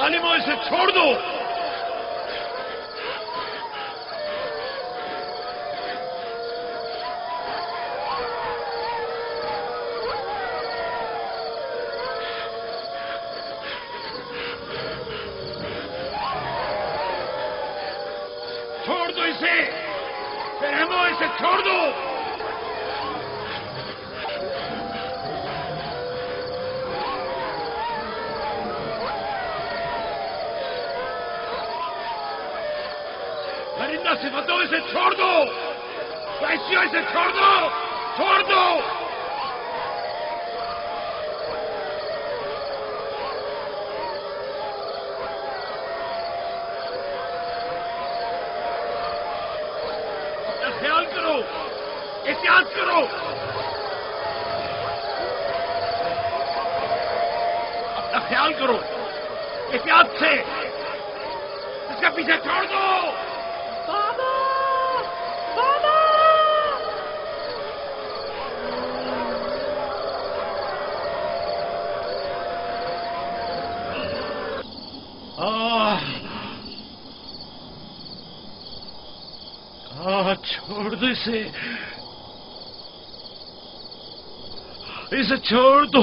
जालिमों, इसे छोड़ दो। छोड़ दो इसे, रहमो, इसे छोड़ दो। परिंदा सिफतों, इसे छोड़ दो। वैश्यों, इसे छोड़ दो, छोड़ दो। अपना ख्याल करो, एहतियात करो। अपना ख्याल करो, एहतियात से। इसका पीछे छोड़ दो। बाबा! बाबा! छोड़ दो इसे, इसे छोड़ दो।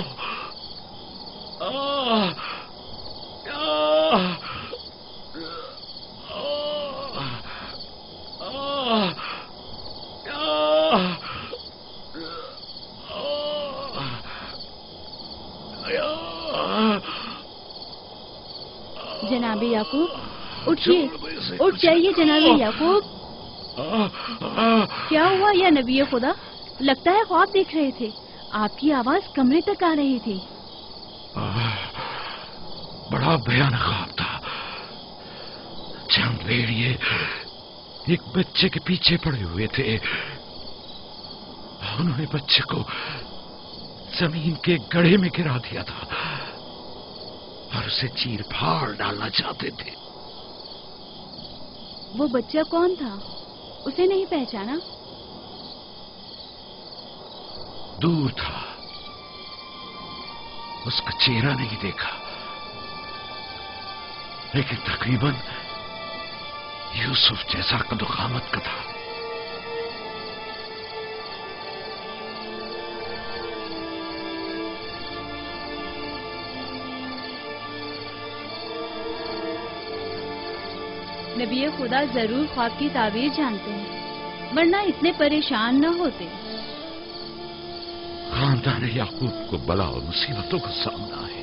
जनाबे याकूब, उठिए, उठ जाइए जनाबे याकूब। क्या हुआ या नबी खुदा? लगता है ख्वाब देख रहे थे। आपकी आवाज कमरे तक आ रही थी। बड़ा भयानक ख्वाब था। चंद भेड़िए एक बच्चे के पीछे पड़े हुए थे। उन्होंने बच्चे को जमीन के गड्ढे में गिरा दिया था और उसे चीर फाड़ डालना चाहते थे। वो बच्चा कौन था? उसे नहीं पहचाना? दूर था, उसका चेहरा नहीं देखा, लेकिन तकरीबन यूसुफ जैसा कदोकामत का था। नबी खुदा जरूर ख्वाब की ताबीर जानते हैं, वरना इतने परेशान न होते। खानदान याकूब को बला और मुसीबतों का सामना है।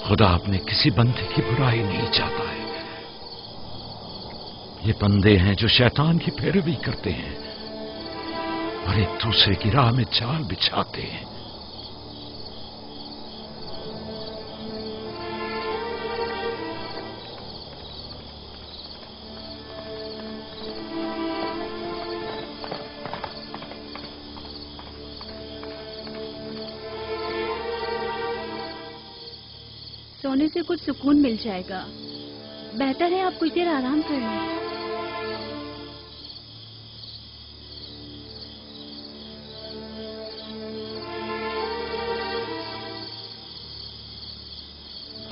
खुदा अपने किसी बंदे की बुराई नहीं चाहता है। ये बंदे हैं जो शैतान की पैरवी करते हैं और एक दूसरे की राह में जाल बिछाते हैं। सोने से कुछ सुकून मिल जाएगा। बेहतर है आप कुछ देर आराम कर लें।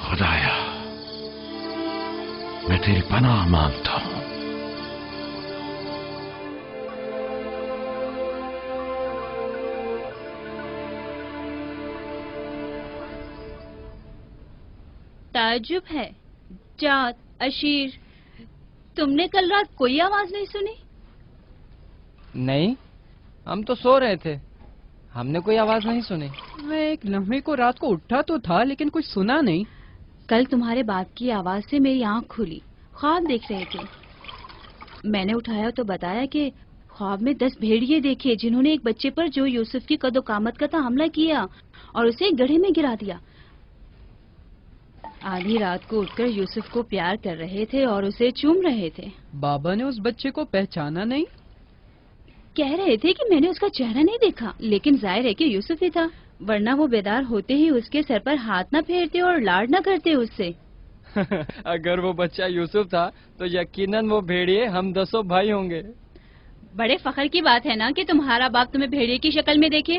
खुदाया, मैं तेरी पनाह मांगता हूं। ताज्जुब है, जात, अशीर, तुमने कल रात कोई आवाज नहीं सुनी? नहीं, हम तो सो रहे थे, हमने कोई आवाज नहीं सुनी। मैं एक लम्हे को रात को उठा तो था, लेकिन कुछ सुना नहीं। कल तुम्हारे बाप की आवाज से मेरी आंख खुली। ख्वाब देख रहे थे। मैंने उठाया तो बताया कि ख्वाब में 10 भेड़िए देखे, जिन्होंने एक बच्चे पर जो यूसुफ की कदोकामत का था हमला किया और उसे गड्ढे में गिरा दिया। आधी रात को उठकर यूसुफ को प्यार कर रहे थे और उसे चूम रहे थे। बाबा ने उस बच्चे को पहचाना नहीं? कह रहे थे कि मैंने उसका चेहरा नहीं देखा, लेकिन जाहिर है कि यूसुफ ही था। ورنہ وہ بیدار ہوتے ہی اس کے سر پر ہاتھ نہ پھیرتے اور لاڈ نہ کرتے اس سے. اگر وہ بچہ یوسف تھا تو یقیناً وہ بھیڑیے ہم 10 بھائی ہوں گے. بڑے فخر کی بات ہے نا کہ تمہارا باپ تمہیں بھیڑیے کی شکل میں دیکھے.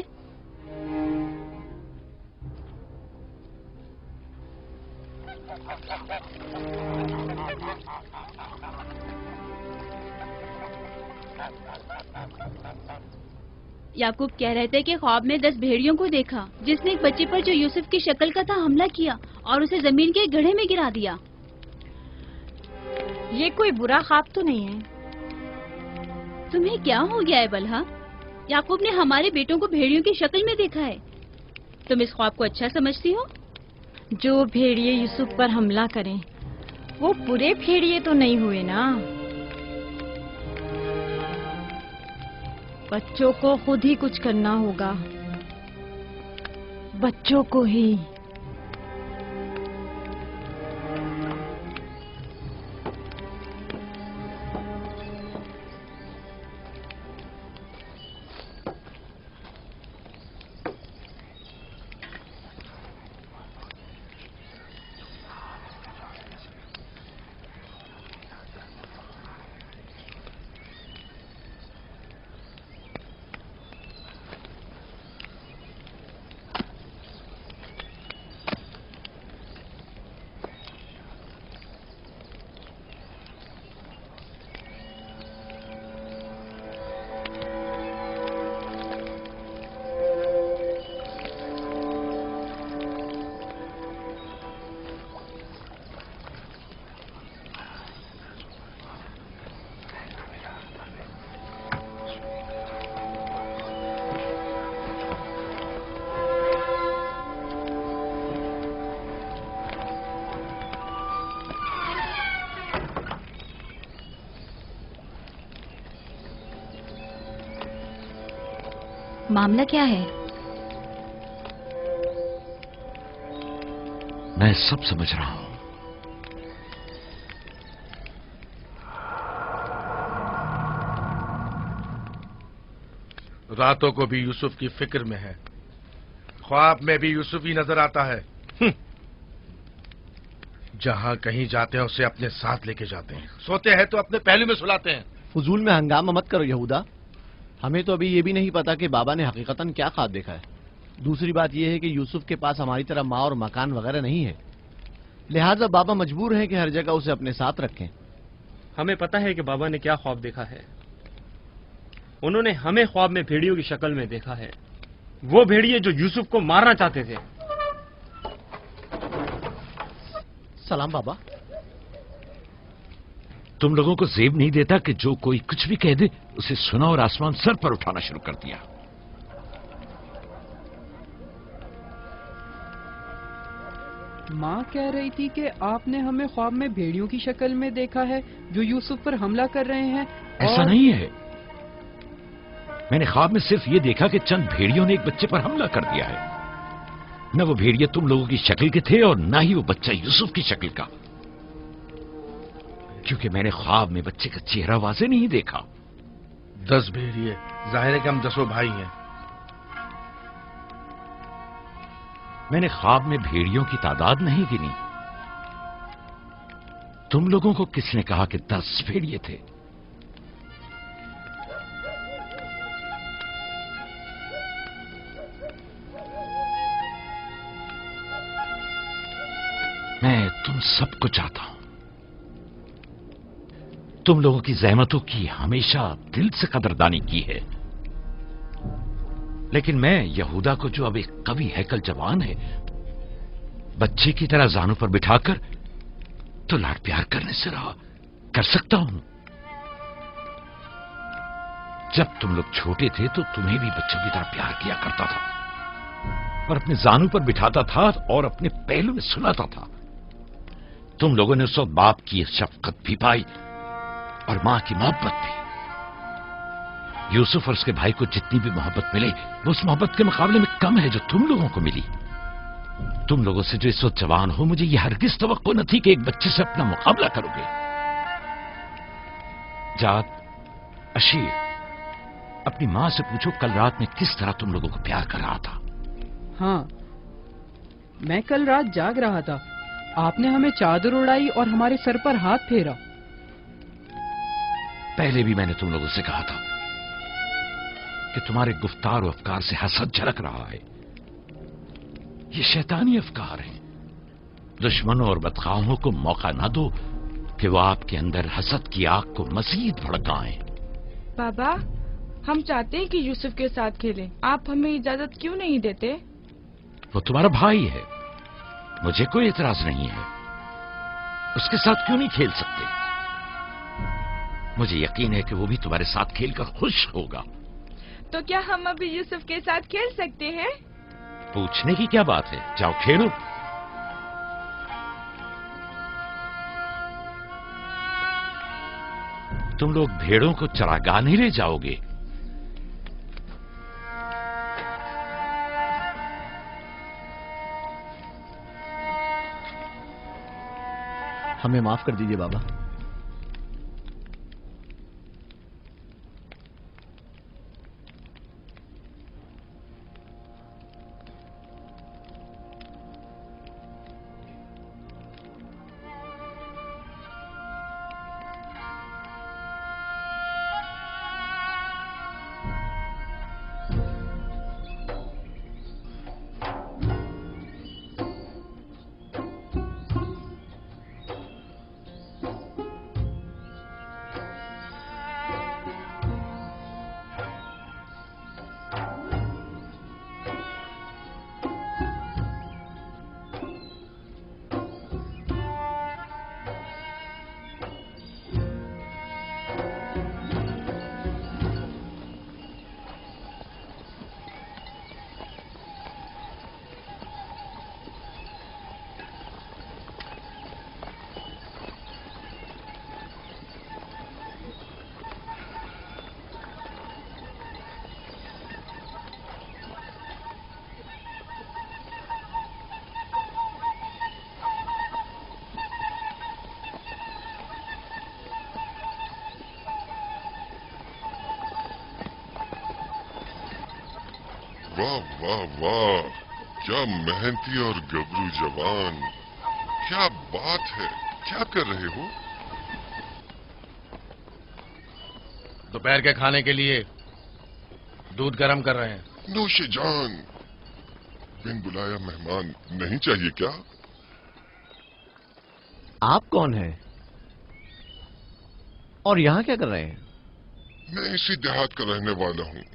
یعقوب کہہ رہے تھے کہ خواب میں 10 بھیڑیوں کو دیکھا جس نے ایک بچے پر جو یوسف کی شکل کا تھا حملہ کیا اور اسے زمین کے گڑھے میں گرا دیا. یہ کوئی برا خواب تو نہیں ہے. تمہیں کیا ہو گیا ہے بلہا؟ یعقوب نے ہمارے بیٹوں کو بھیڑیوں کی شکل میں دیکھا ہے. تم اس خواب کو اچھا سمجھتی ہو؟ جو بھیڑیے یوسف پر حملہ کریں وہ برے بھیڑیے تو نہیں ہوئے نا. بچوں کو خود ہی کچھ کرنا ہوگا. بچوں کو ہی. معاملہ کیا ہے؟ میں سب سمجھ رہا ہوں. راتوں کو بھی یوسف کی فکر میں ہے. خواب میں بھی یوسف ہی نظر آتا ہے. جہاں کہیں جاتے ہیں اسے اپنے ساتھ لے کے جاتے ہیں. سوتے ہیں تو اپنے پہلو میں سلاتے ہیں. فضول میں ہنگامہ مت کرو یہودا. ہمیں تو ابھی یہ بھی نہیں پتا کہ بابا نے حقیقتاً کیا خواب دیکھا ہے. دوسری بات یہ ہے کہ یوسف کے پاس ہماری طرح ماں اور مکان وغیرہ نہیں ہے، لہٰذا بابا مجبور ہیں کہ ہر جگہ اسے اپنے ساتھ رکھیں. ہمیں پتا ہے کہ بابا نے کیا خواب دیکھا ہے. انہوں نے ہمیں خواب میں بھیڑیوں کی شکل میں دیکھا ہے. وہ بھیڑیے جو یوسف کو مارنا چاہتے تھے. سلام بابا. تم لوگوں کو زیب نہیں دیتا کہ جو کوئی کچھ بھی کہہ دے اسے سنا اور آسمان سر پر اٹھانا شروع کر دیا. ماں کہہ رہی تھی کہ آپ نے ہمیں خواب میں بھیڑیوں کی شکل میں دیکھا ہے جو یوسف پر حملہ کر رہے ہیں. ایسا نہیں ہے. میں نے خواب میں صرف یہ دیکھا کہ چند بھیڑیوں نے ایک بچے پر حملہ کر دیا ہے. نہ وہ بھیڑیے تم لوگوں کی شکل کے تھے اور نہ ہی وہ بچہ یوسف کی شکل کا، کیونکہ میں نے خواب میں بچے کا چہرہ واضح نہیں دیکھا. 10 بھیڑیے، ظاہر ہے کہ ہم 10 بھائی ہیں. میں نے خواب میں بھیڑیوں کی تعداد نہیں گنی. تم لوگوں کو کس نے کہا کہ 10 بھیڑیے تھے؟ میں تم سب کو چاہتا ہوں. تم لوگوں کی زحمتوں کی ہمیشہ دل سے قدردانی کی ہے، لیکن میں یہودا کو جو اب ایک قوی ہیکل جوان ہے بچے کی طرح زانوں پر بٹھا کر تو لاڈ پیار کرنے سے رہا کر سکتا ہوں. جب تم لوگ چھوٹے تھے تو تمہیں بھی بچوں کی طرح پیار کیا کرتا تھا اور اپنے زانوں پر بٹھاتا تھا اور اپنے پہلو میں سلاتا تھا. تم لوگوں نے اس وقت باپ کی شفقت بھی پائی اور ماں کی محبت بھی. یوسف اور اس کے بھائی کو جتنی بھی محبت ملے وہ اس محبت کے مقابلے میں کم ہے جو تم لوگوں کو ملی. تم لوگوں سے جو اس وقت جوان ہو مجھے یہ ہرگز توقع نہ تھی کہ ایک بچے سے اپنا مقابلہ کرو گے. جاد، اشیر، اپنی ماں سے پوچھو کل رات میں کس طرح تم لوگوں کو پیار کر رہا تھا. हाँ, मैं कल रात जाग रहा था, आपने हमें चादर उड़ाई और हमारे सर पर हाथ फेरा। पहले भी मैंने तुम लोगों से कहा था कि तुम्हारे गुफ्तार और अफकार से हसद झलक रहा है। ये शैतानी अफकार हैं। दुश्मनों और बदखाओं को मौका ना दो कि वो आपके अंदर हसद की आग को मजीद भड़काएं। बाबा, हम चाहते हैं कि यूसुफ के साथ खेलें। आप हमें इजाजत क्यों नहीं देते? वो तुम्हारा भाई है, मुझे कोई एतराज नहीं है। उसके साथ क्यों नहीं खेल सकते? मुझे यकीन है कि वो भी तुम्हारे साथ खेलकर खुश होगा। तो क्या हम अभी यूसुफ के साथ खेल सकते हैं? पूछने की क्या बात है, जाओ खेलो। तुम लोग भेड़ों को चरागाह नहीं ले जाओगे? हमें माफ कर दीजिए बाबा। वाह वाह वाह, क्या मेहनती और गबरू जवान, क्या बात है, क्या कर रहे हो? दोपहर के खाने के लिए दूध गर्म कर रहे हैं। नोशे जान, बिन बुलाया मेहमान नहीं चाहिए क्या? आप कौन हैं? और यहां क्या कर रहे हैं? मैं इसी देहात का रहने वाला हूँ।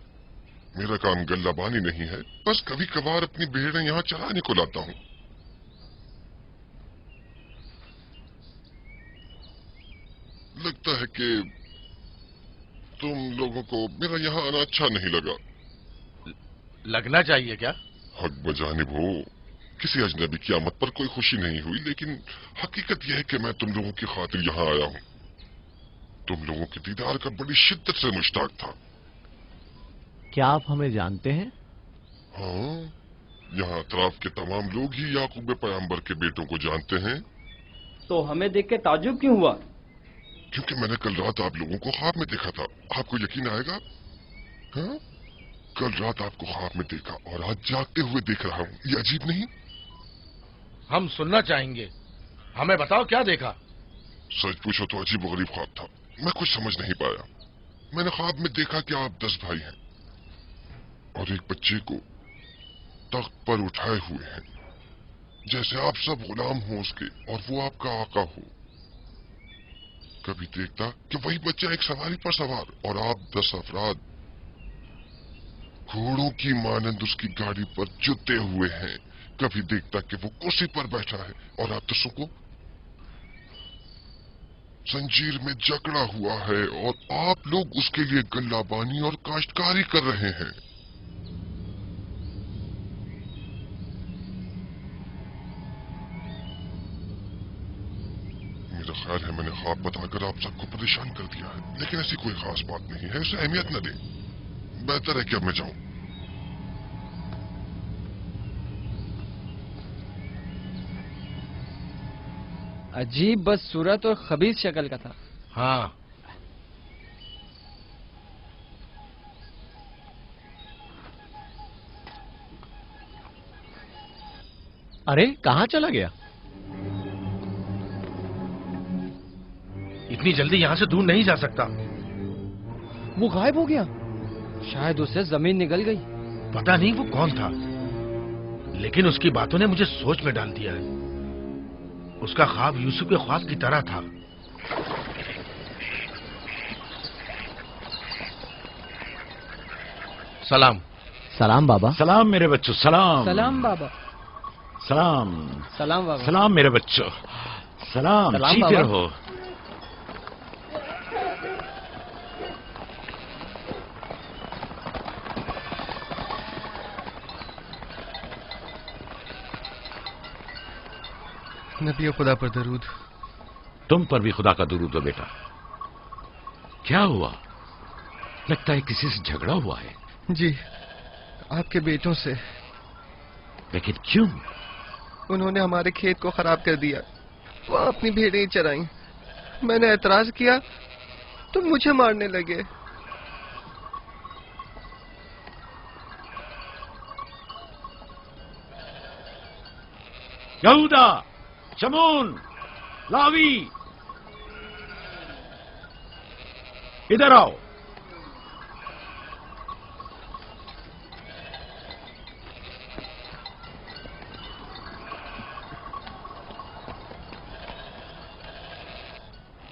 मेरा काम गल्लाबानी नहीं है, बस कभी कभार अपनी भेड़ें यहाँ चराने को लाता हूँ। लगता है कि तुम लोगों को मेरा यहाँ आना अच्छा नहीं लगा। लगना चाहिए क्या? हक बजानिब हो, किसी अजनबी की आमद पर कोई खुशी नहीं हुई, लेकिन हकीकत यह है कि मैं तुम लोगों की खातिर यहाँ आया हूँ। तुम लोगों के दीदार का बड़ी शिद्दत से मुश्ताक था। क्या आप हमें जानते हैं? हाँ, यहाँ अतराफ के तमाम लोग ही याकूब पैगंबर के बेटों को जानते हैं। तो हमें देख के ताजुब क्यों हुआ? क्योंकि मैंने कल रात आप लोगों को ख्वाब में देखा था। आपको यकीन आएगा? हाँ, कल रात आपको ख्वाब में देखा और आज जागते हुए देख रहा हूँ। ये अजीब नहीं? हम सुनना चाहेंगे, हमें बताओ क्या देखा। सच पूछो तो अजीब गरीब ख्वाब था, मैं कुछ समझ नहीं पाया। मैंने ख्वाब में देखा कि आप 10 भाई हैं और एक बच्चे को तख्त पर उठाए हुए हैं, जैसे आप सब गुलाम हो उसके और वो आपका आका हो। कभी देखता कि वही बच्चा एक सवारी पर सवार और आप 10 अफराद घोड़ों की मानंद उसकी गाड़ी पर जुटे हुए हैं। कभी देखता कि वो कुर्सी पर बैठा है और आप 10 को जंजीर में जकड़ा हुआ है और आप लोग उसके लिए गल्लाबानी और काश्तकारी कर रहे हैं। मेरा ख्याल है मैंने ख्वाब बताकर आप सबको परेशान कर दिया है, लेकिन ऐसी कोई खास बात नहीं है, इसे अहमियत न दें। बेहतर है कि अब मैं जाऊं। अजीब बदसूरत और खबीस शक्ल का था। हाँ, अरे कहाँ चला गया? इतनी जल्दी यहाँ से दूर नहीं जा सकता। वो गायब हो गया। शायद उससे जमीन निकल गई। पता नहीं वो कौन था, लेकिन उसकी बातों ने मुझे सोच में डाल दिया है। उसका ख्वाब यूसुफ के ख्वाब की तरह था। सलाम। सलाम बाबा। सलाम मेरे बच्चों, सलाम। सलाम बाबा। सलाम। सलाम बाबा। सलाम मेरे बच्चों, सलाम। सलाम जीते बाबा। रहो। नबी खुदा पर दरूद। तुम पर भी खुदा का दुरूद हो बेटा। क्या हुआ? लगता है किसी से झगड़ा हुआ है। जी, आपके बेटों से। लेकिन क्यों? उन्होंने हमारे खेत को खराब कर दिया। वो अपनी भेड़ें चराई। मैंने एतराज किया तो मुझे मारने लगे। यहूदा, शमून, लावी, इधर आओ।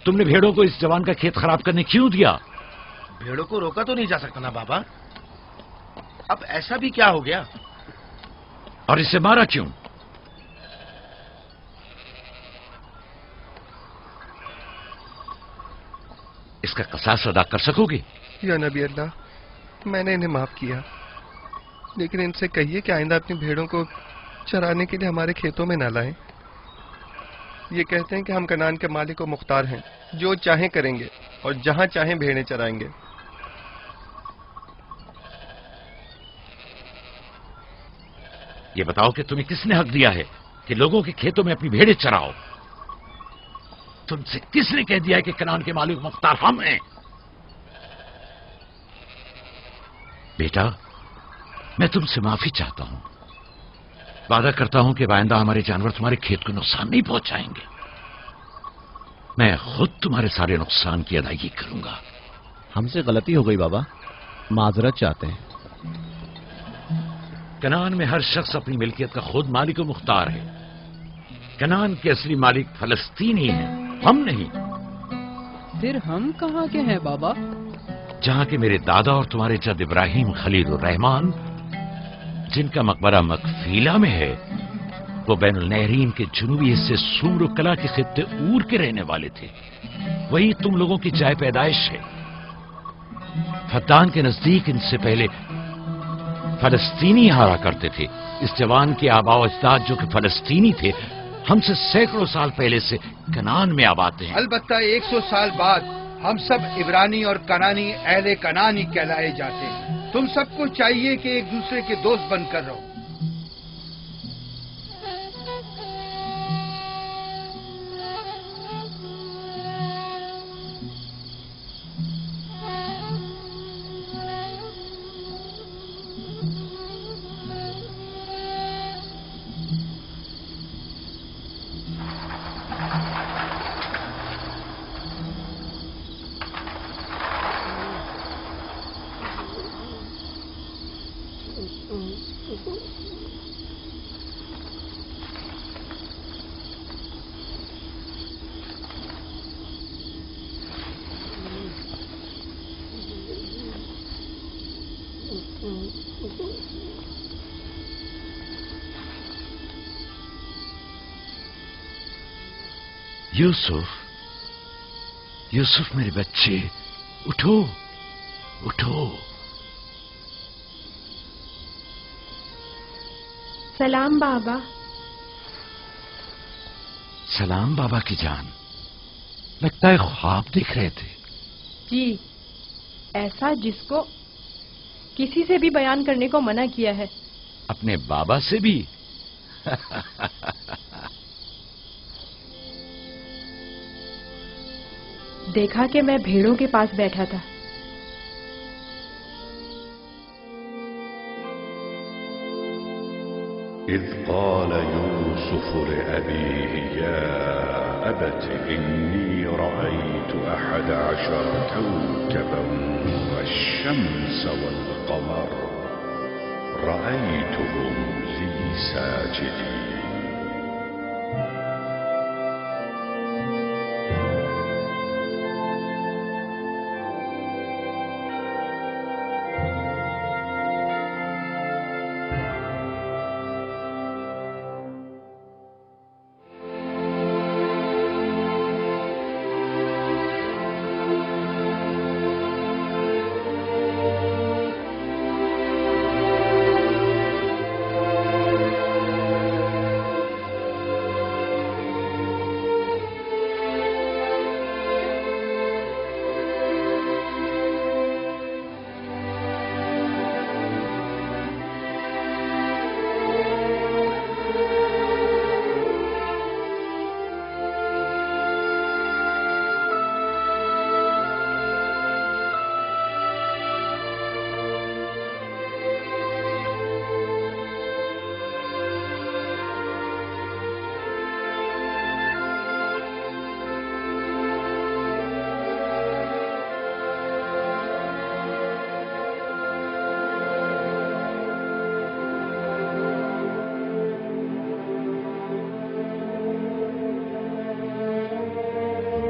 तुमने भेड़ों को इस जवान का खेत खराब करने क्यों दिया? भेड़ों को रोका तो नहीं जा सकता ना बाबा। अब ऐसा भी क्या हो गया? और इसे मारा क्यों? इसका कसास अदा कर सकोगे? या नबी अल्लाह, मैंने इन्हें माफ किया, लेकिन इनसे कहिए कि आइंदा अपनी भेड़ों को चराने के लिए हमारे खेतों में न लाएं। ये कहते हैं कि हम कनान के मालिक और मुख्तार हैं, जो चाहें करेंगे और जहां चाहें भेड़ें चराएंगे। ये बताओ कि तुम्हें किसने हक दिया है कि लोगों के खेतों में अपनी भेड़ें चराओ? तुमसे किसने कह दिया है कि कनान के मालिक मुख्तार हम हैं? बेटा, मैं तुमसे माफी चाहता हूं। वादा करता हूं कि आइंदा हमारे जानवर तुम्हारे खेत को नुकसान नहीं पहुंचाएंगे। मैं खुद तुम्हारे सारे नुकसान की अदायगी करूंगा। हमसे गलती हो गई बाबा, माजरत चाहते हैं। कनान में हर शख्स अपनी मिल्कियत का खुद मालिक और मुख्तार है। कनान के असली मालिक फलस्तीनी हैं, हम नहीं। फिर हम कहाँ के हैं बाबा? जहां के मेरे दादा और तुम्हारे जद इब्राहिम खलील रहमान, जिनका मकबरा मकफीला में है, वो बैनुल नहरीन के जुनूबी हिस्से सूर और कला के खित्ते ऊर के रहने वाले थे। वही तुम लोगों की जाय पैदाइश है। फद्दान के नजदीक इनसे पहले फलस्तीनी हारा करते थे। इस जवान के आबा अजदाद जो कि फलस्तीनी थे, हमसे सैकड़ों साल पहले से कनान में आबाद हैं। अलबत्ता 100 साल बाद हम सब इब्रानी और कनानी अहले कनानी कहलाए जाते हैं। तुम सबको चाहिए कि एक दूसरे के दोस्त बनकर रहो। यूसुफ, यूसुफ मेरे बच्चे, उठो, उठो। सलाम बाबा। सलाम बाबा की जान। लगता है ख्वाब देख रहे थे। जी, ऐसा जिसको किसी से भी बयान करने को मना किया है। अपने बाबा से भी? देखा कि मैं भेड़ों के पास बैठा था। إذ قال يوسف لأبيه يا أبت إني رأيت 11 كوكبا والشمس والقمر رأيتهم لي ساجدين.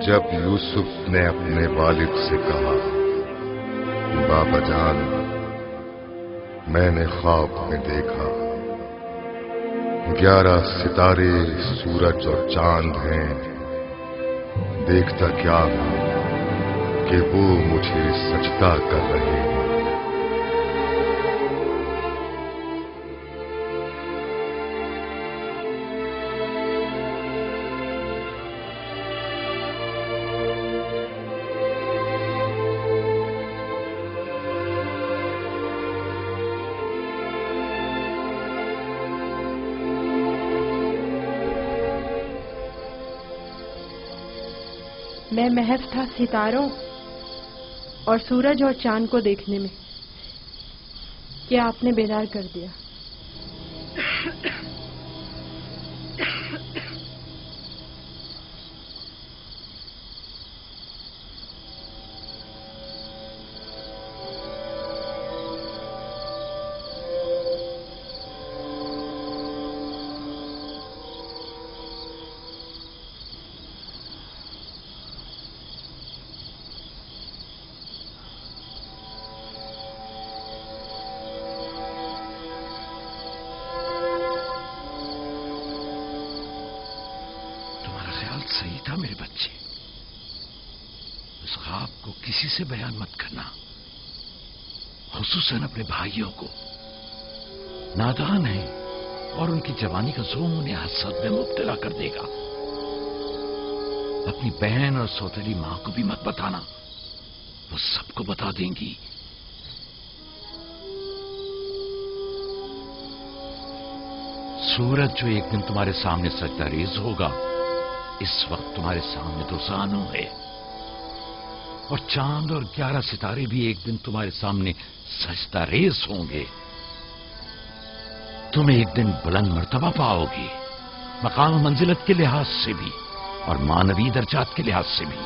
जब यूसुफ ने अपने वालिद से कहा, बाबा जान, मैंने ख्वाब में देखा 11 सितारे, सूरज और चांद हैं। देखता क्या हूं कि वो मुझे सजदा कर रहे हैं। मैं महज था सितारों और सूरज और चांद को देखने में कि आपने बेदार कर दिया। सही था मेरे बच्चे। उस ख्वाब को किसी से बयान मत करना, खुसूसन अपने भाइयों को। नादान है और उनकी जवानी का जोम उन्हें हसद में मुब्तला कर देगा। अपनी बहन और सौतेली मां को भी मत बताना, वो सबको बता देंगी। सूरज जो एक दिन तुम्हारे सामने सजदा रेज होगा, इस वक्त तुम्हारे सामने तो जानू है, और चांद और 11 सितारे भी एक दिन तुम्हारे सामने सजदा रेज होंगे। तुम एक दिन बुलंद मर्तबा पाओगे, मकाम मंजिलत के लिहाज से भी और मानवी दर्जात के लिहाज से भी।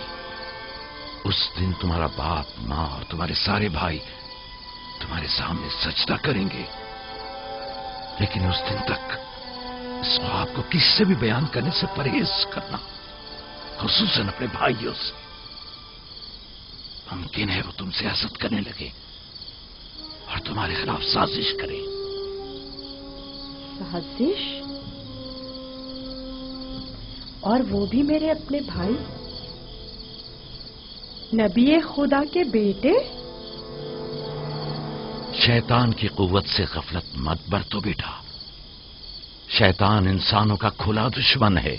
उस दिन तुम्हारा बाप, मां और तुम्हारे सारे भाई तुम्हारे सामने सजदा करेंगे। लेकिन उस दिन तक इस ख्वाब को किससे भी बयान करने से परहेज करना, खुसूसन अपने भाइयों से। मुमकिन है वो तुमसे हसद करने लगे और तुम्हारे खिलाफ साजिश करें। साजिश? और वो भी मेरे अपने भाई, नबी खुदा के बेटे? शैतान की कुव्वत से गफलत मत बरतो बेटा। शैतान इंसानों का खुला दुश्मन है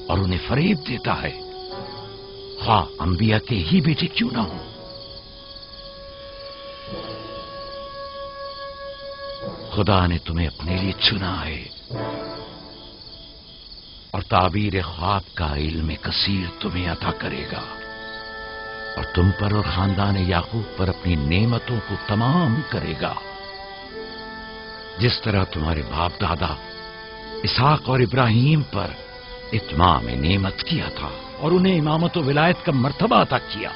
और उन्हें फरेब देता है, ख्वाह अंबिया के ही बेटे क्यों ना हो। खुदा ने तुम्हें अपने लिए चुना है और ताबीर ख्वाब का इल्म कसीर तुम्हें अता करेगा और तुम पर और खानदान याकूब पर अपनी नेमतों को तमाम करेगा। जिस तरह तुम्हारे बाप दादा इसहाक और इब्राहिम पर इत्माम नेमत किया था और उन्हें इमामत व विलायत का मर्तबा अता किया।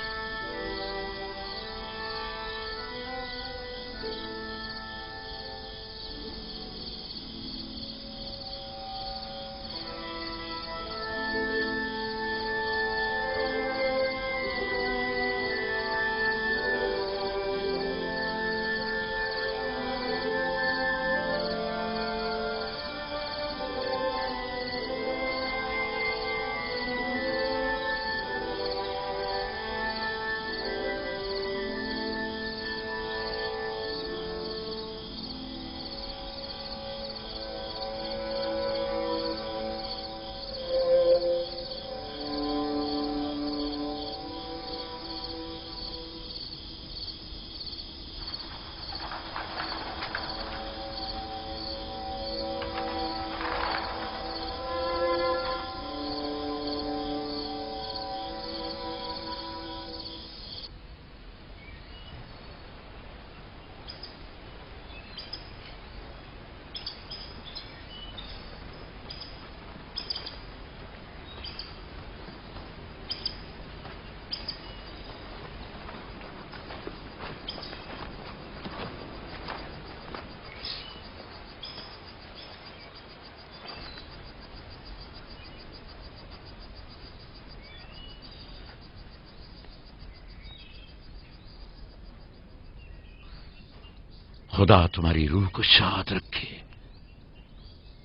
खुदा तुम्हारी रूह को शाद रखे।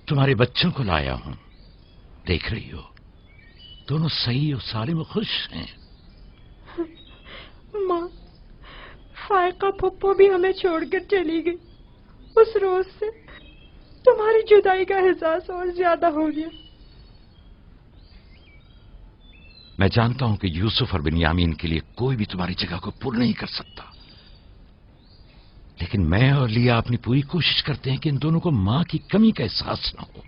तुम्हारे बच्चों को लाया हूं, देख रही हो दोनों सही और सालिम और खुश हैं। माँ, फायका पप्पो भी हमें छोड़कर चली गई। उस रोज से तुम्हारी जुदाई का एहसास और ज्यादा हो गया। मैं जानता हूं कि यूसुफ और बिन्यामीन के लिए कोई भी तुम्हारी जगह को पूर्ण नहीं कर सकता, लेकिन मैं और लिया अपनी पूरी कोशिश करते हैं कि इन दोनों को मां की कमी का एहसास न हो।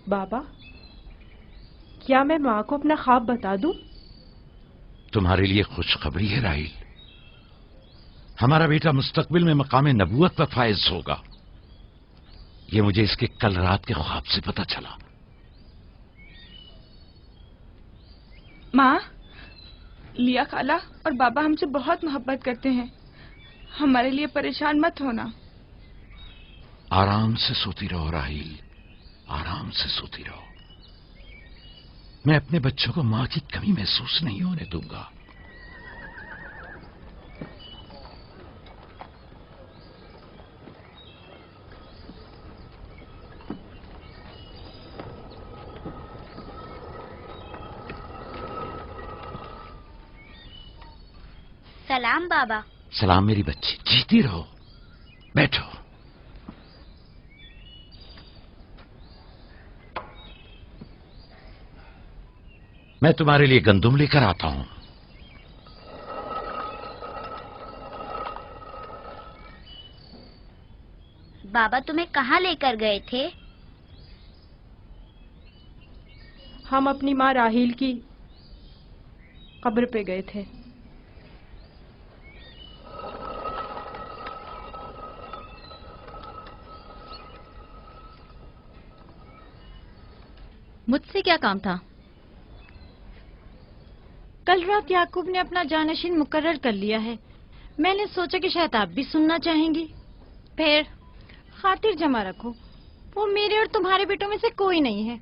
बाबा, क्या मैं माँ को अपना ख्वाब बता दूं? तुम्हारे लिए खुशखबरी है राहिल, हमारा बेटा मुस्तकबिल में मकाम नबूवत पर फायज होगा। ये मुझे इसके कल रात के ख्वाब से पता चला। माँ, लिया खाला और बाबा हमसे बहुत मोहब्बत करते हैं, हमारे लिए परेशान मत होना। आराम से सोती रहो राहिल, आराम से सोती रहो। मैं अपने बच्चों को मां की कमी महसूस नहीं होने दूंगा। सलाम बाबा। सलाम मेरी बच्ची, जीती रहो। बैठो। मैं तुम्हारे लिए गंदुम लेकर आता हूं। बाबा तुम्हें कहाँ लेकर गए थे? हम अपनी माँ राहील की कब्र पे गए थे। मुझसे क्या काम था? कल रात याकूब ने अपना जानशीन मुकर्रर कर लिया है। मैंने सोचा कि शायद आप भी सुनना चाहेंगी। फिर खातिर जमा रखो, वो मेरे और तुम्हारे बेटों में से कोई नहीं है,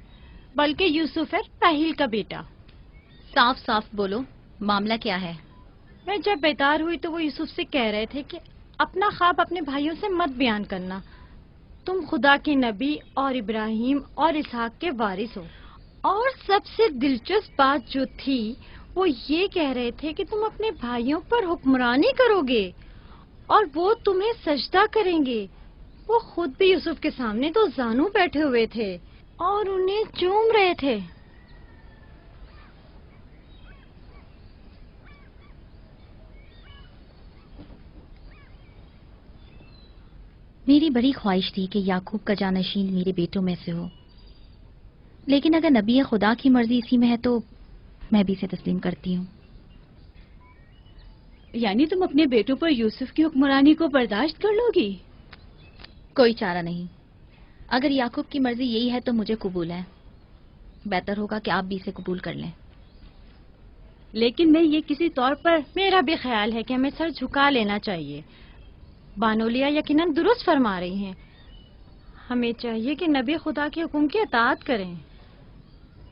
बल्कि यूसुफ है, राहील का बेटा। साफ साफ बोलो, मामला क्या है? मैं जब बेदार हुई तो वो यूसुफ से कह रहे थे कि अपना ख्वाब अपने भाइयों से मत बयान करना। तुम खुदा के नबी और इब्राहिम और इसहाक के वारिस हो। और सबसे दिलचस्प बात जो थी वो ये कह रहे थे कि तुम अपने भाइयों पर हुक्मरानी करोगे और वो तुम्हें सजदा करेंगे। वो खुद भी यूसुफ के सामने तो जानू बैठे हुए थे और उन्हें चूम रहे थे। मेरी बड़ी ख्वाहिश थी कि याकूब का जानशीन मेरे बेटों में से हो, लेकिन अगर नबी खुदा की मर्जी इसी में है तो मैं भी इसे तस्लीम करती हूँ। یعنی تم اپنے بیٹوں پر یوسف کی حکمرانی کو برداشت کر لو گی؟ کوئی چارہ نہیں. اگر یعقوب کی مرضی یہی ہے تو مجھے قبول ہے. بہتر ہوگا کہ آپ بھی اسے قبول کر لیں. لیکن میں یہ کسی طور پر... میرا بھی خیال ہے کہ ہمیں سر جھکا لینا چاہیے. بانولیا یقیناً درست فرما رہی ہیں. ہمیں چاہیے کہ نبی خدا کے حکم کی اطاعت کریں.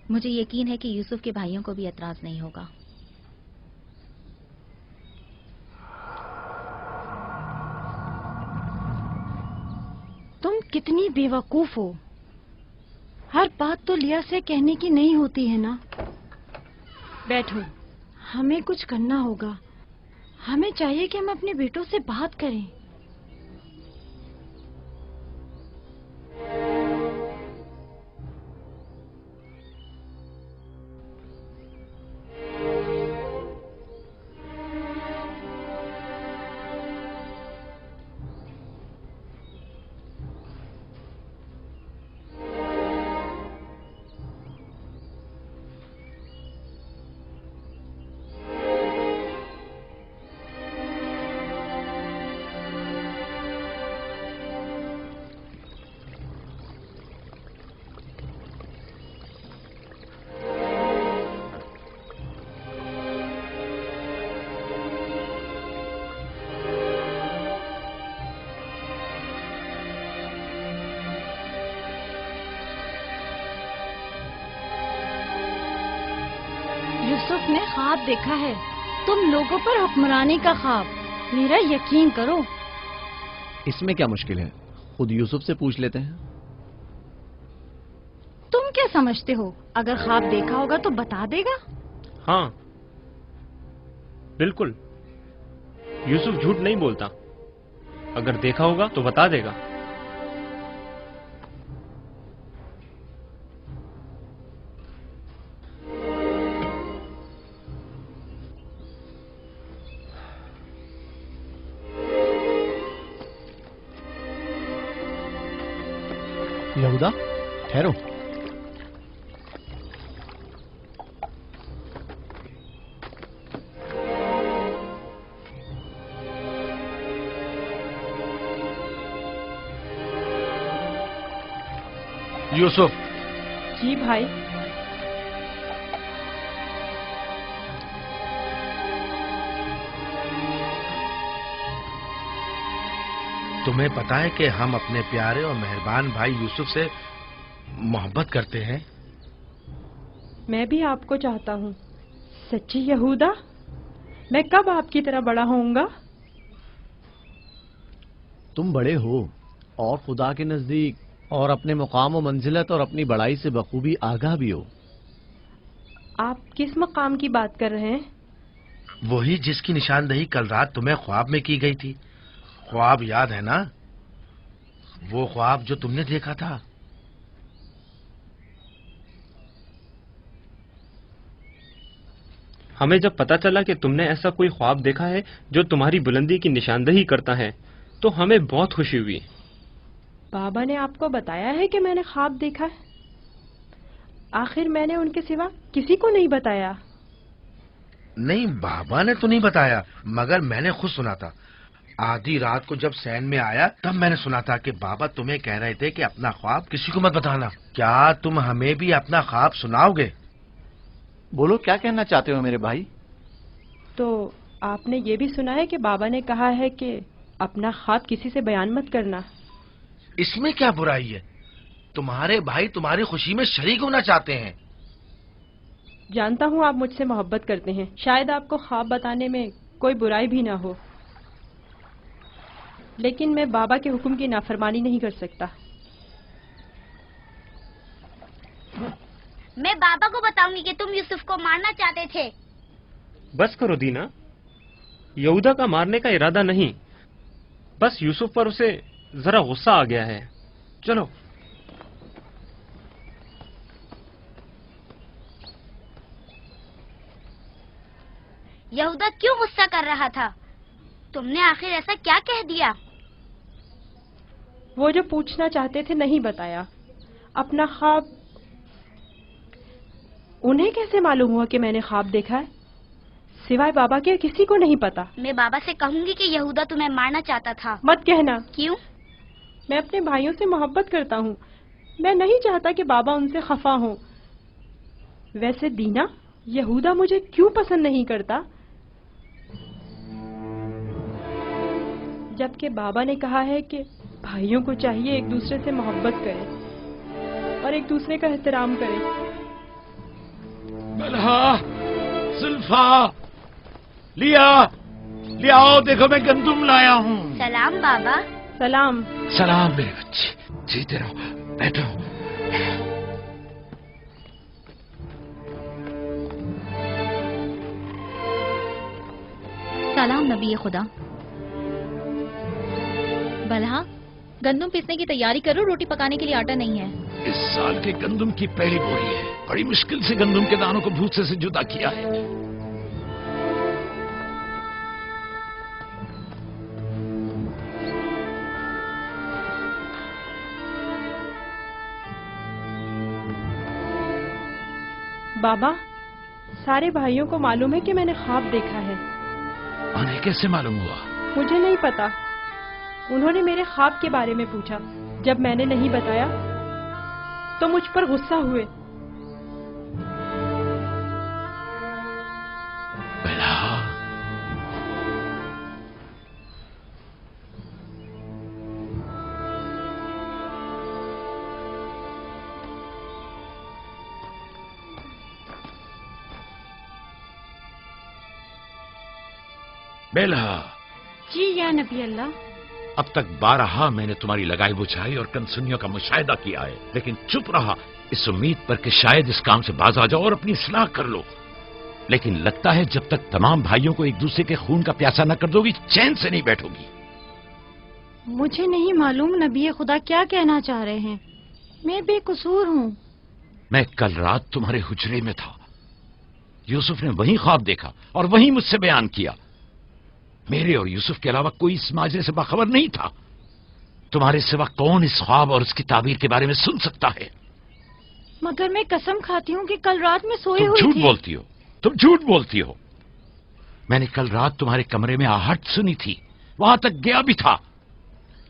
مجھے یقین ہے کہ یوسف کے بھائیوں کو بھی اعتراض نہیں ہوگا. تم کتنی بے وقوف ہو. ہر بات تو لیا سے کہنے کی نہیں ہوتی ہے نا. بیٹھو، ہمیں کچھ کرنا ہوگا. ہمیں چاہیے کہ ہم اپنے بیٹوں سے بات کریں. یوسف نے خواب دیکھا ہے، تم لوگوں پر حکمرانی کا خواب. میرا یقین کرو. اس میں کیا مشکل ہے؟ خود یوسف سے پوچھ لیتے ہیں. تم کیا سمجھتے ہو؟ اگر خواب دیکھا ہوگا تو بتا دے گا. ہاں بالکل، یوسف جھوٹ نہیں بولتا. اگر دیکھا ہوگا تو بتا دے گا. یہودا ٹھہرو. یوسف. جی بھائی. تمہیں پتا ہے کہ ہم اپنے پیارے اور مہربان بھائی یوسف سے محبت کرتے ہیں. میں بھی آپ کو چاہتا ہوں. سچی یہودا، میں کب آپ کی طرح بڑا ہوں گا؟ تم بڑے ہو اور خدا کے نزدیک اور اپنے مقام و منزلت اور اپنی بڑائی سے بخوبی آگاہ بھی ہو. آپ کس مقام کی بات کر رہے ہیں؟ وہی جس کی نشاندہی کل رات تمہیں خواب میں کی گئی تھی. خواب یاد ہے نا؟ وہ خواب جو تم نے دیکھا تھا. ہمیں جب پتا چلا کہ تم نے ایسا کوئی خواب دیکھا ہے جو تمہاری بلندی کی نشاندہی کرتا ہے تو ہمیں بہت خوشی ہوئی. بابا نے آپ کو بتایا ہے کہ میں نے خواب دیکھا ہے؟ آخر میں نے ان کے سوا کسی کو نہیں بتایا. نہیں، بابا نے تو نہیں بتایا، مگر میں نے خود سنا تھا. آدھی رات کو جب سین میں آیا تب میں نے سنا تھا کہ بابا تمہیں کہہ رہے تھے کہ اپنا خواب کسی کو مت بتانا. کیا تم ہمیں بھی اپنا خواب سناؤ گے؟ بولو، کیا کہنا چاہتے ہو میرے بھائی؟ تو آپ نے یہ بھی سنا ہے کہ بابا نے کہا ہے کہ اپنا خواب کسی سے بیان مت کرنا. اس میں کیا برائی ہے؟ تمہارے بھائی تمہاری خوشی میں شریک ہونا چاہتے ہیں. جانتا ہوں آپ مجھ سے محبت کرتے ہیں، شاید آپ کو خواب بتانے میں کوئی برائی بھی نہ ہو، لیکن میں بابا کے حکم کی نافرمانی نہیں کر سکتا. میں بابا کو بتاؤں گی کہ تم یوسف کو مارنا چاہتے تھے. بس کرو دینا، یہودا کا مارنے کا ارادہ نہیں، بس یوسف پر اسے ذرا غصہ آ گیا ہے. چلو. یہودا کیوں غصہ کر رہا تھا؟ تم نے آخر ایسا کیا کہہ دیا؟ وہ جو پوچھنا چاہتے تھے نہیں بتایا. اپنا خواب انہیں کیسے معلوم ہوا کہ میں نے خواب دیکھا ہے؟ सिवाय बाबा के किसी को नहीं पता। मैं बाबा से कहूंगी कि यहूदा तुम्हें मारना चाहता था। मत कहना। क्यों? मैं अपने भाइयों से मोहब्बत करता हूँ। मैं नहीं चाहता कि बाबा उनसे खफा हो। वैसे दीना, यहूदा मुझे क्यों पसंद नहीं करता? जबकि बाबा ने कहा है कि भाइयों को चाहिए एक दूसरे से मोहब्बत करें और एक दूसरे का एहतराम करें। बलहा, जुल्फा, लिया आओ, देखो मैं गंदुम लाया हूँ। सलाम बाबा। सलाम। सलाम मेरे बच्चे, जीते रहो, बैठो। सलाम नबी खुदा। बलहा, गंदम पीसने की तैयारी करो, रोटी पकाने के लिए आटा नहीं है। इस साल के गंदम की पहली बोरी है। बड़ी मुश्किल से गंदम के दानों को भूसे से जुदा किया है। बाबा, सारे भाइयों को मालूम है कि मैंने ख्वाब देखा है। उन्हें कैसे मालूम हुआ? मुझे नहीं पता। उन्होंने मेरे ख्वाब के बारे में पूछा। जब मैंने नहीं बताया तो मुझ पर गुस्सा हुए। बेलहा। जी या नबी अल्लाह। अब तक 12 मैंने तुम्हारी लगाई बुझाई और कनसुनियों का मुशाहिदा किया है, लेकिन चुप रहा इस उम्मीद पर कि शायद इस काम से बाज आ जाओ और अपनी इस्लाह कर लो। लेकिन लगता है जब तक तमाम भाइयों को एक दूसरे के खून का प्यासा न कर दोगी, चैन से नहीं बैठोगी। मुझे नहीं मालूम नबी खुदा क्या कहना चाह रहे हैं। मैं बेकसूर हूँ। मैं कल रात तुम्हारे हुजरे में था। यूसुफ ने वही ख्वाब देखा और वही मुझसे बयान किया। मेरे और यूसुफ के अलावा कोई इस माजरे से बाखबर नहीं था। तुम्हारे सिवा कौन इस ख्वाब और उसकी ताबीर के बारे में सुन सकता है? मगर मैं कसम खाती हूँ कि कल रात में सोई हुई थी। झूठ बोलती हो, तुम झूठ बोलती हो। मैंने कल रात तुम्हारे कमरे में आहट सुनी थी, वहां तक गया भी था,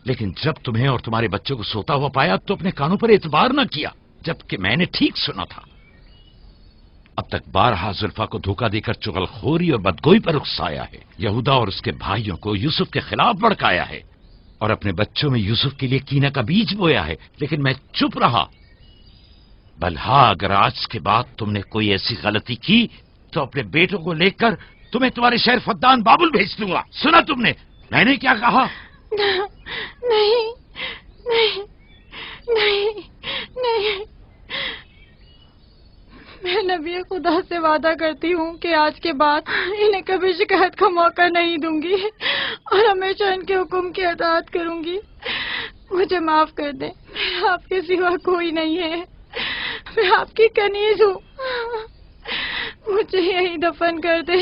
लेकिन जब तुम्हें और तुम्हारे बच्चों को सोता हुआ पाया तो अपने कानों पर एतबार न किया, जबकि मैंने ठीक सुना था। अब तक 12 जुल्फा को धोखा देकर चुगलखोरी और बदगोई पर उकसाया है। यहूदा और उसके भाइयों को यूसुफ के खिलाफ भड़काया है और अपने बच्चों में यूसुफ के लिए कीना का बीज बोया है, लेकिन मैं चुप रहा। बलहा, अगर आज के बाद तुमने कोई ऐसी गलती की तो अपने बेटों को लेकर तुम्हें तुम्हारे शहर फद्दान बाबुल भेज दूंगा। सुना तुमने मैंने क्या कहा? नहीं नहीं नहीं नहीं। मैं नबी खुदा से वादा करती हूँ कि आज के बाद इन्हें कभी शिकायत का मौका नहीं दूंगी और हमेशा इनके हुक्म की अताअत करूंगी। मुझे माफ कर दें, मैं आपके सिवा कोई नहीं है। मैं आपकी कनीज हूँ। मुझे यही दफन कर दे,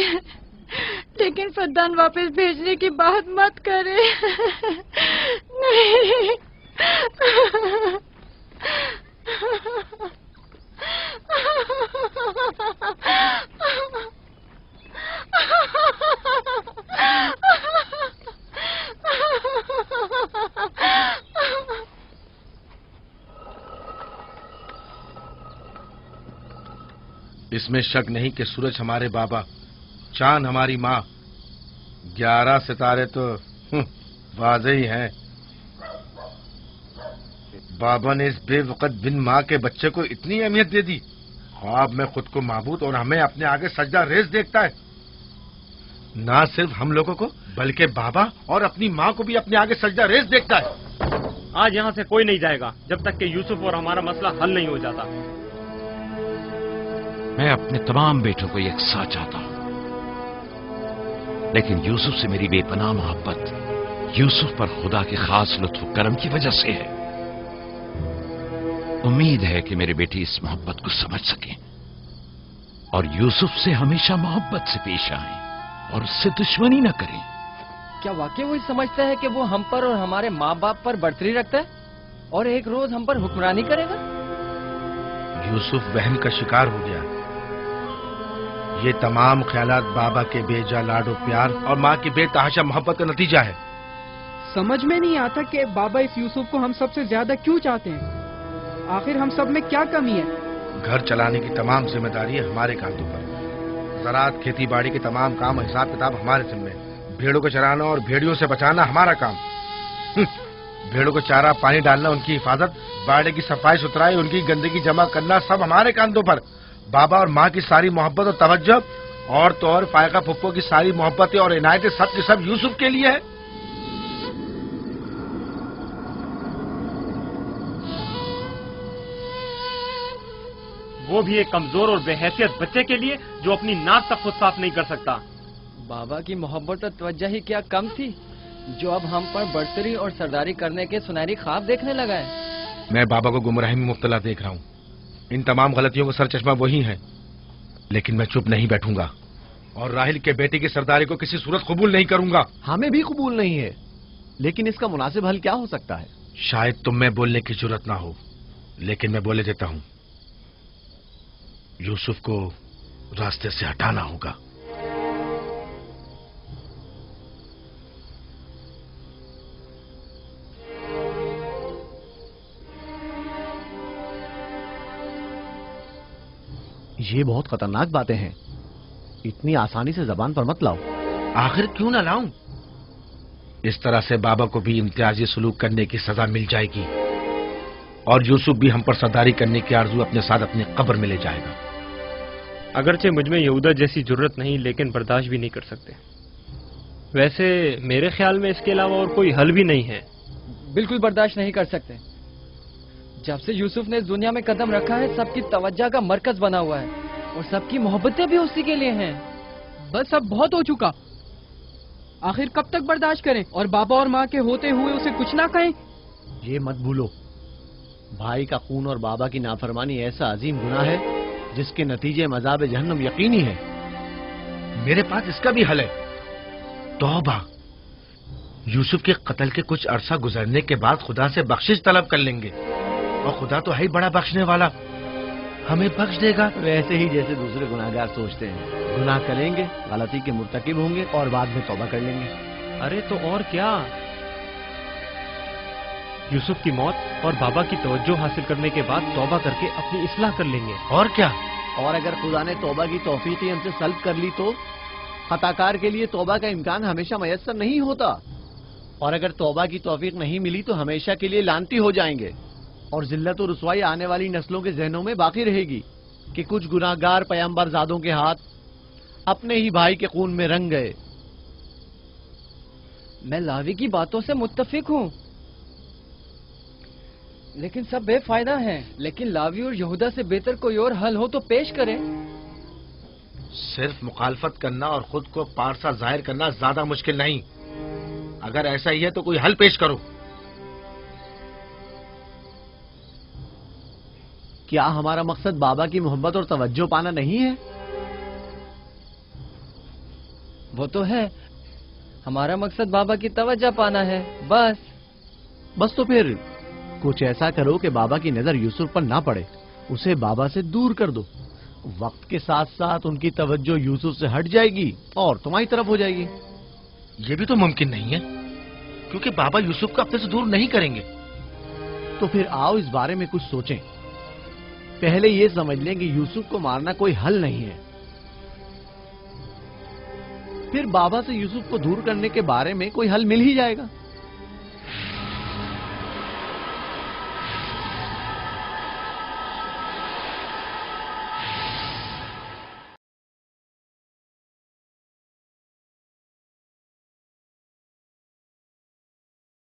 लेकिन फद्दान वापस भेजने की बात मत करे। नहीं। इसमें शक नहीं कि सूरज हमारे बाबा, चांद हमारी माँ, 11 सितारे तो वाज़े ही हैं। बाबा ने इस बेवकत बिन माँ के बच्चे को इतनी अहमियत दे दी। ख्वाब में खुद को माबूद और हमें अपने आगे सजदा रेज़ देखता है। ना सिर्फ हम लोगों को बल्कि बाबा और अपनी माँ को भी अपने आगे सजदा रेज़ देखता है। आज यहाँ से कोई नहीं जाएगा जब तक कि यूसुफ और हमारा मसला हल नहीं हो जाता। मैं अपने तमाम बेटों को यकसा चाहता हूं, लेकिन यूसुफ से मेरी बेपनाह मोहब्बत यूसुफ पर खुदा के खास लुत्फ करम की वजह से है। उम्मीद है कि मेरे बेटे इस मोहब्बत को समझ सकें और यूसुफ से हमेशा मोहब्बत से पेश आएं और उससे दुश्मनी न करें। क्या वाकई वो समझता है कि वो हम पर और हमारे माँ बाप पर बर्तरी रखता है और एक रोज हम पर हुक्मरानी करेगा? यूसुफ वहम का शिकार हो गया। یہ تمام خیالات بابا کے بے جا لاڈ و پیار اور ماں کی بے تحاشا محبت کا نتیجہ ہے۔ سمجھ میں نہیں آتا کہ بابا اس یوسف کو ہم سب سے زیادہ کیوں چاہتے ہیں؟ آخر ہم سب میں کیا کمی ہے؟ گھر چلانے کی تمام ذمہ داری ہے ہمارے کاندھوں پر۔ زراعت کھیتی باڑی کے تمام کام اور حساب کتاب ہمارے ذمہ ہے۔ بھیڑوں کو چرانا اور بھیڑیوں سے بچانا ہمارا کام۔ بھیڑوں کو چارہ پانی ڈالنا، ان کی حفاظت، باڑے کی صفائی ستھرائی، ان کی گندگی جمع کرنا سب ہمارے کاندھوں پر۔ بابا اور ماں کی ساری محبت اور توجہ اور تو اور فائقہ پھپھو کی ساری محبتیں اور عنایتیں سب کے سب یوسف کے لیے ہے۔ وہ بھی ایک کمزور اور بے حیثیت بچے کے لیے جو اپنی ناک تک خود صاف نہیں کر سکتا۔ بابا کی محبت اور توجہ ہی کیا کم تھی جو اب ہم پر برتری اور سرداری کرنے کے سنہری خواب دیکھنے لگا ہے۔ میں بابا کو گمراہی میں مبتلا دیکھ رہا ہوں۔ ان تمام غلطیوں کا سر چشمہ وہی ہے، لیکن میں چپ نہیں بیٹھوں گا اور راہیل کے بیٹے کی سرداری کو کسی صورت قبول نہیں کروں گا۔ ہمیں بھی قبول نہیں ہے، لیکن اس کا مناسب حل کیا ہو سکتا ہے؟ شاید تم میں بولنے کی جرت نہ ہو، لیکن میں بولے دیتا ہوں۔ یوسف کو راستے سے ہٹانا ہوگا۔ یہ بہت خطرناک باتیں ہیں، اتنی آسانی سے زبان پر مت لاؤ۔ آخر کیوں نہ لاؤں؟ اس طرح سے بابا کو بھی امتیازی سلوک کرنے کی سزا مل جائے گی اور یوسف بھی ہم پر سرداری کرنے کی آرزو اپنے ساتھ اپنی قبر میں لے جائے گا۔ اگرچہ مجھ میں یہودا جیسی جرت نہیں، لیکن برداشت بھی نہیں کر سکتے۔ ویسے میرے خیال میں اس کے علاوہ اور کوئی حل بھی نہیں ہے۔ بالکل برداشت نہیں کر سکتے۔ جب سے یوسف نے اس دنیا میں قدم رکھا ہے سب کی توجہ کا مرکز بنا ہوا ہے اور سب کی محبتیں بھی اسی کے لیے ہیں۔ بس اب بہت ہو چکا، آخر کب تک برداشت کریں اور بابا اور ماں کے ہوتے ہوئے اسے کچھ نہ کہیں؟ یہ مت بھولو، بھائی کا خون اور بابا کی نافرمانی ایسا عظیم گناہ ہے جس کے نتیجے مذاب جہنم یقینی ہے۔ میرے پاس اس کا بھی حل ہے، توبہ۔ یوسف کے قتل کے کچھ عرصہ گزرنے کے بعد خدا سے بخشش طلب کر لیں گے اور خدا تو ہے ہی بڑا بخشنے والا، ہمیں بخش دے گا۔ ویسے ہی جیسے دوسرے گناہگار سوچتے ہیں، گناہ کریں گے، غلطی کے مرتکب ہوں گے اور بعد میں توبہ کر لیں گے۔ ارے تو اور کیا، یوسف کی موت اور بابا کی توجہ حاصل کرنے کے بعد توبہ کر کے اپنی اصلاح کر لیں گے۔ اور کیا، اور اگر خدا نے توبہ کی توفیق ہی ہم سے سلب کر لی تو خطا کار کے لیے توبہ کا امکان ہمیشہ میسر نہیں ہوتا، اور اگر توبہ کی توفیق نہیں ملی تو ہمیشہ کے لیے لعنتی ہو جائیں گے اور ذلت و رسوائی آنے والی نسلوں کے ذہنوں میں باقی رہے گی کہ کچھ گناہگار پیغمبر زادوں کے ہاتھ اپنے ہی بھائی کے خون میں رنگ گئے۔ میں لاوی کی باتوں سے متفق ہوں، لیکن سب بے فائدہ ہیں۔ لیکن لاوی اور یہودا سے بہتر کوئی اور حل ہو تو پیش کریں۔ صرف مخالفت کرنا اور خود کو پارسا ظاہر کرنا زیادہ مشکل نہیں۔ اگر ایسا ہی ہے تو کوئی حل پیش کرو۔ کیا ہمارا مقصد بابا کی محبت اور توجہ پانا نہیں ہے؟ وہ تو ہے، ہمارا مقصد بابا کی توجہ پانا ہے، بس تو پھر کچھ ایسا کرو کہ بابا کی نظر یوسف پر نہ پڑے، اسے بابا سے دور کر دو۔ وقت کے ساتھ ساتھ ان کی توجہ یوسف سے ہٹ جائے گی اور تمہاری طرف ہو جائے گی۔ یہ بھی تو ممکن نہیں ہے، کیونکہ بابا یوسف کو اپنے سے دور نہیں کریں گے۔ تو پھر آؤ اس بارے میں کچھ سوچیں۔ پہلے یہ سمجھ لیں کہ یوسف کو مارنا کوئی حل نہیں ہے، پھر بابا سے یوسف کو دور کرنے کے بارے میں کوئی حل مل ہی جائے گا۔